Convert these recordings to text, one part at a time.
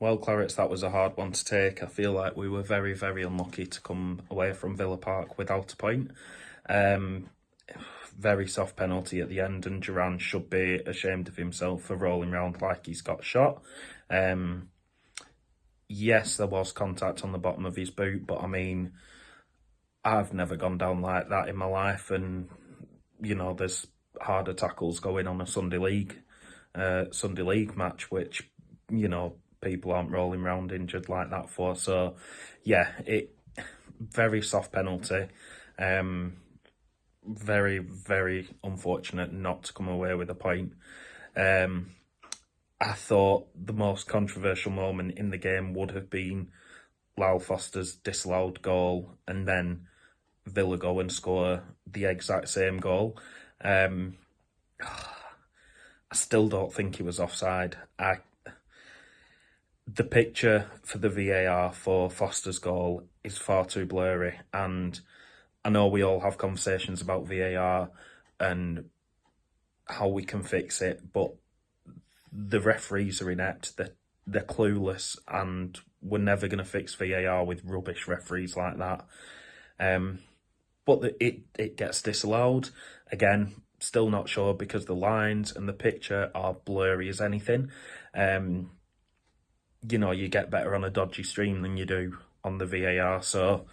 Well, Clarence, that was a hard one to take. I feel like we were very, very unlucky to come away from Villa Park without a point. Um, Very soft penalty at the end, and Duran should be ashamed of himself for rolling around like he's got shot. Um, yes, there was contact on the bottom of his boot, but I mean, I've never gone down like that in my life, and there's harder tackles going on a Sunday league match, which people aren't rolling around injured like that for. So, yeah, it very soft penalty. Very, very unfortunate not to come away with a point. I thought the most controversial moment in the game would have been Lyle Foster's disallowed goal, and then Villa go and score the exact same goal. I still don't think he was offside. The picture for the VAR for Foster's goal is far too blurry, and I know we all have conversations about VAR and how we can fix it, but the referees are inept, they're clueless, and we're never going to fix VAR with rubbish referees like that. But it gets disallowed. Again, still not sure because the lines and the picture are blurry as anything. You get better on a dodgy stream than you do on the VAR, so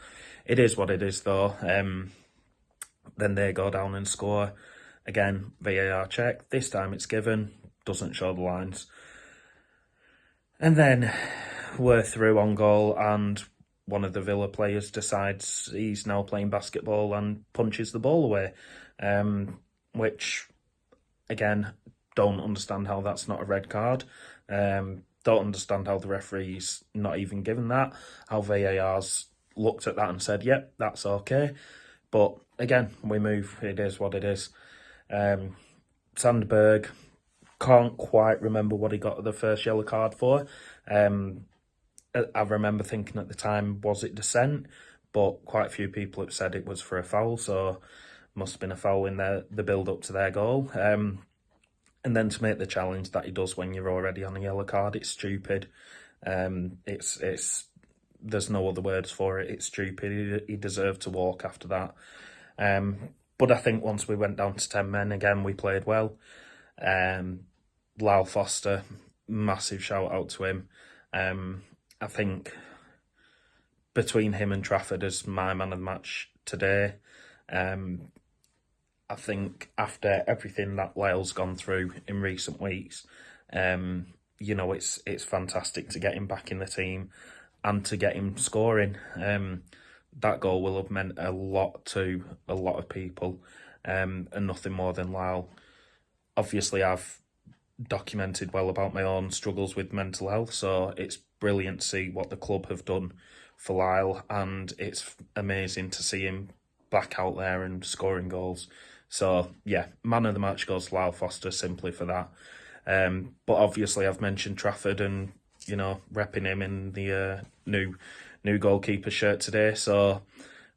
it is what it is though. Then they go down and score. Again, VAR check. This time it's given, doesn't show the lines. And then we're through on goal, and one of the Villa players decides he's now playing basketball and punches the ball away, which, again, don't understand how that's not a red card. Don't understand how the referee's not even given that, how VAR's looked at that and said, yep, that's okay. But again, we move. It is what it is. Sandberg, can't quite remember what he got the first yellow card for. I remember thinking at the time, was it dissent? But quite a few people have said it was for a foul, so must have been a foul in the build-up to their goal. And then to make the challenge that he does when you're already on a yellow card, it's stupid. It's there's no other words for it. It's stupid. He deserved to walk after that. But I think once we went down to 10 men, again, we played well. Lyle Foster, massive shout out to him. I think between him and Trafford as my man of the match today, I think after everything that Lyle's gone through in recent weeks, it's fantastic to get him back in the team and to get him scoring. That goal will have meant a lot to a lot of people, and nothing more than Lyle. Obviously, I've documented well about my own struggles with mental health, so it's brilliant to see what the club have done for Lyle, and it's amazing to see him back out there and scoring goals. So, yeah, man of the match goes to Lyle Foster simply for that. But obviously I've mentioned Trafford and, repping him in the new goalkeeper shirt today. So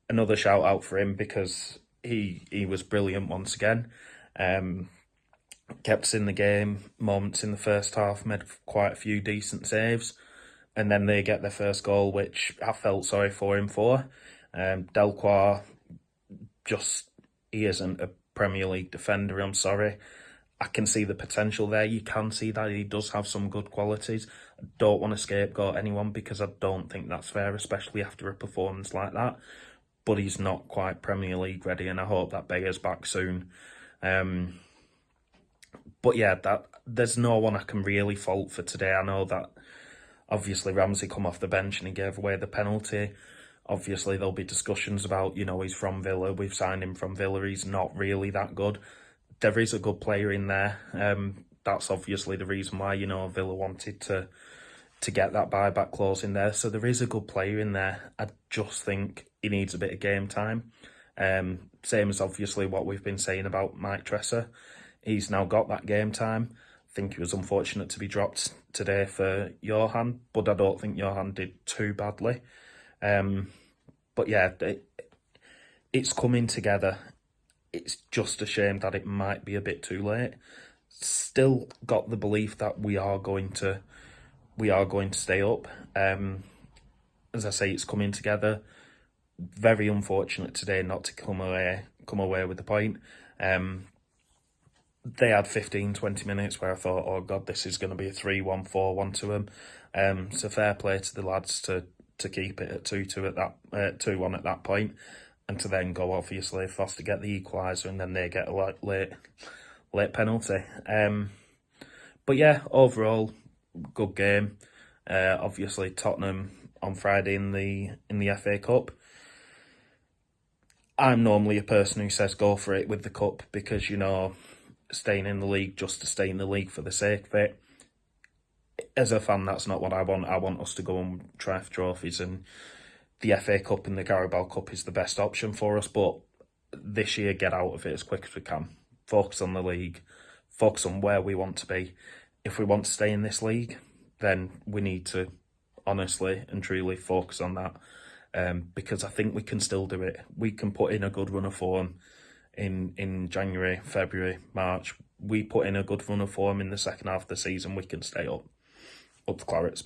another shout out for him because he was brilliant once again. Kept us in the game, moments in the first half, made quite a few decent saves. And then they get their first goal, which I felt sorry for him for. Delquar, he isn't a Premier League defender, I'm sorry. I can see the potential there. You can see that he does have some good qualities. I don't want to scapegoat anyone because I don't think that's fair, especially after a performance like that. But he's not quite Premier League ready, and I hope that Bayer's back soon. But yeah, there's no one I can really fault for today. I know that obviously Ramsey come off the bench and he gave away the penalty. Obviously, there'll be discussions about, he's from Villa, we've signed him from Villa, he's not really that good. There is a good player in there. That's obviously the reason why, Villa wanted to get that buyback clause in there. So there is a good player in there. I just think he needs a bit of game time. Same as obviously what we've been saying about Mike Tresser. He's now got that game time. I think he was unfortunate to be dropped today for Johan, but I don't think Johan did too badly. But yeah, it's coming together. It's just a shame that it might be a bit too late. Still got the belief that we are going to we are going to stay up. As I say, it's coming together. Very unfortunate today not to come away with the point. They had 15-20 minutes where I thought, oh God, this is going to be a 3-1, 4-1 to them. So fair play to the lads to keep it at 2-2 at that 2-1 at that point, and to then go, obviously Foster get the equaliser and then they get a late penalty. But yeah, overall good game. Obviously Tottenham on Friday in the FA Cup. I'm normally a person who says go for it with the cup because, you know, staying in the league just to stay in the league for the sake of it. As a fan, that's not what I want. I want us to go and try for trophies, and the FA Cup and the Carabao Cup is the best option for us. But this year, get out of it as quick as we can. Focus on the league. Focus on where we want to be. If we want to stay in this league, then we need to honestly and truly focus on that. Because I think we can still do it. We can put in a good run of form in January, February, March. We put in a good run of form in the second half of the season, we can stay up the Clarets.